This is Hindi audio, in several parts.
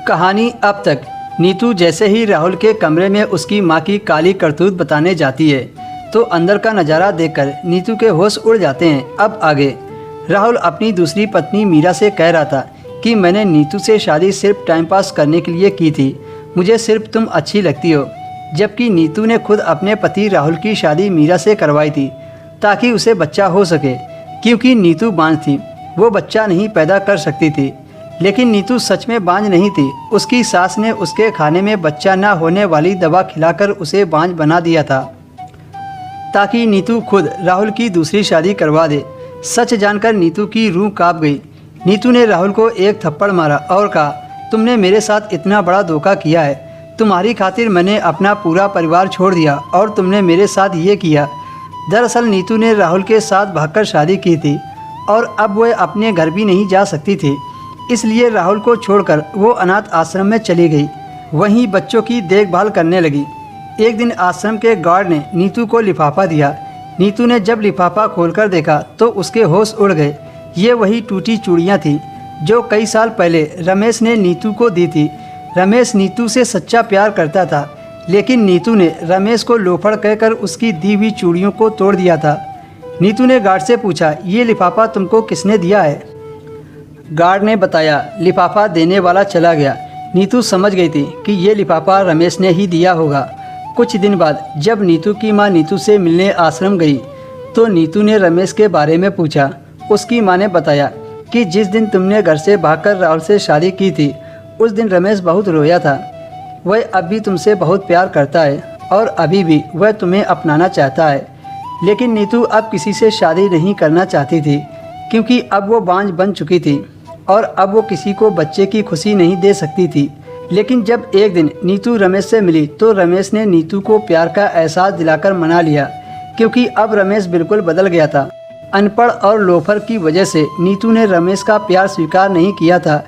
कहानी अब तक। नीतू जैसे ही राहुल के कमरे में उसकी माँ की काली करतूत बताने जाती है तो अंदर का नज़ारा देखकर नीतू के होश उड़ जाते हैं। अब आगे। राहुल अपनी दूसरी पत्नी मीरा से कह रहा था कि मैंने नीतू से शादी सिर्फ टाइम पास करने के लिए की थी, मुझे सिर्फ तुम अच्छी लगती हो। जबकि नीतू ने खुद अपने पति राहुल की शादी मीरा से करवाई थी ताकि उसे बच्चा हो सके, क्योंकि नीतू बांझ थी, वो बच्चा नहीं पैदा कर सकती थी। लेकिन नीतू सच में बांझ नहीं थी। उसकी सास ने उसके खाने में बच्चा ना होने वाली दवा खिलाकर उसे बांझ बना दिया था ताकि नीतू खुद राहुल की दूसरी शादी करवा दे। सच जानकर नीतू की रूह कांप गई। नीतू ने राहुल को एक थप्पड़ मारा और कहा, तुमने मेरे साथ इतना बड़ा धोखा किया है, तुम्हारी खातिर मैंने अपना पूरा परिवार छोड़ दिया और तुमने मेरे साथ ये किया। दरअसल नीतू ने राहुल के साथ भागकर शादी की थी और अब वह अपने घर भी नहीं जा सकती थी, इसलिए राहुल को छोड़कर वो अनाथ आश्रम में चली गई। वहीं बच्चों की देखभाल करने लगी। एक दिन आश्रम के गार्ड ने नीतू को लिफाफा दिया। नीतू ने जब लिफाफा खोलकर देखा तो उसके होश उड़ गए। ये वही टूटी चूड़ियाँ थीं जो कई साल पहले रमेश ने नीतू को दी थी। रमेश नीतू से सच्चा प्यार करता था, लेकिन नीतू ने रमेश को लोफड़ कहकर उसकी दी हुई चूड़ियों को तोड़ दिया था। नीतू ने गार्ड से पूछा, ये लिफाफा तुमको किसने दिया है? गार्ड ने बताया, लिफाफा देने वाला चला गया। नीतू समझ गई थी कि ये लिफाफा रमेश ने ही दिया होगा। कुछ दिन बाद जब नीतू की माँ नीतू से मिलने आश्रम गई तो नीतू ने रमेश के बारे में पूछा। उसकी माँ ने बताया कि जिस दिन तुमने घर से भागकर राहुल से शादी की थी उस दिन रमेश बहुत रोया था। वह अब भी तुमसे बहुत प्यार करता है और अभी भी वह तुम्हें अपनाना चाहता है, लेकिन नीतू अब किसी से शादी नहीं करना चाहती थी क्योंकि अब वो बांझ बन चुकी थी और अब वो किसी को बच्चे की खुशी नहीं दे सकती थी। लेकिन जब एक दिन नीतू रमेश से मिली तो रमेश ने नीतू को प्यार का एहसास दिलाकर मना लिया, क्योंकि अब रमेश बिल्कुल बदल गया था। अनपढ़ और लोफर की वजह से नीतू ने रमेश का प्यार स्वीकार नहीं किया था,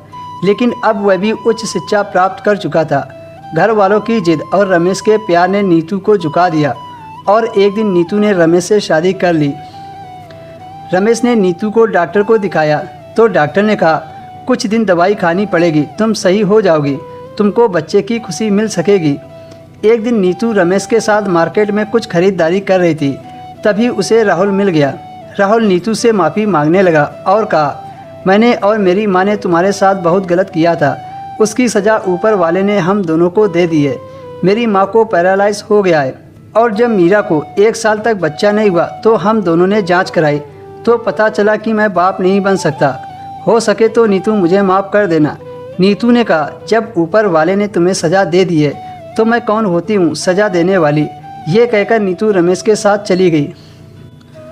लेकिन अब वह भी उच्च शिक्षा प्राप्त कर चुका था। घर वालों की जिद और रमेश के प्यार ने नीतू को झुका दिया और एक दिन नीतू ने रमेश से शादी कर ली। रमेश ने नीतू को डॉक्टर को दिखाया तो डॉक्टर ने कहा, कुछ दिन दवाई खानी पड़ेगी, तुम सही हो जाओगी, तुमको बच्चे की खुशी मिल सकेगी। एक दिन नीतू रमेश के साथ मार्केट में कुछ खरीदारी कर रही थी, तभी उसे राहुल मिल गया। राहुल नीतू से माफ़ी मांगने लगा और कहा, मैंने और मेरी माँ ने तुम्हारे साथ बहुत गलत किया था, उसकी सज़ा ऊपर वाले ने हम दोनों को दे दी है। मेरी माँ को पैरालाइज हो गया है और जब मीरा को 1 साल तक बच्चा नहीं हुआ तो हम दोनों ने जांच कराई तो पता चला कि मैं बाप नहीं बन सकता। हो सके तो नीतू मुझे माफ़ कर देना। नीतू ने कहा, जब ऊपर वाले ने तुम्हें सज़ा दे दी है तो मैं कौन होती हूँ सज़ा देने वाली। ये कहकर नीतू रमेश के साथ चली गई।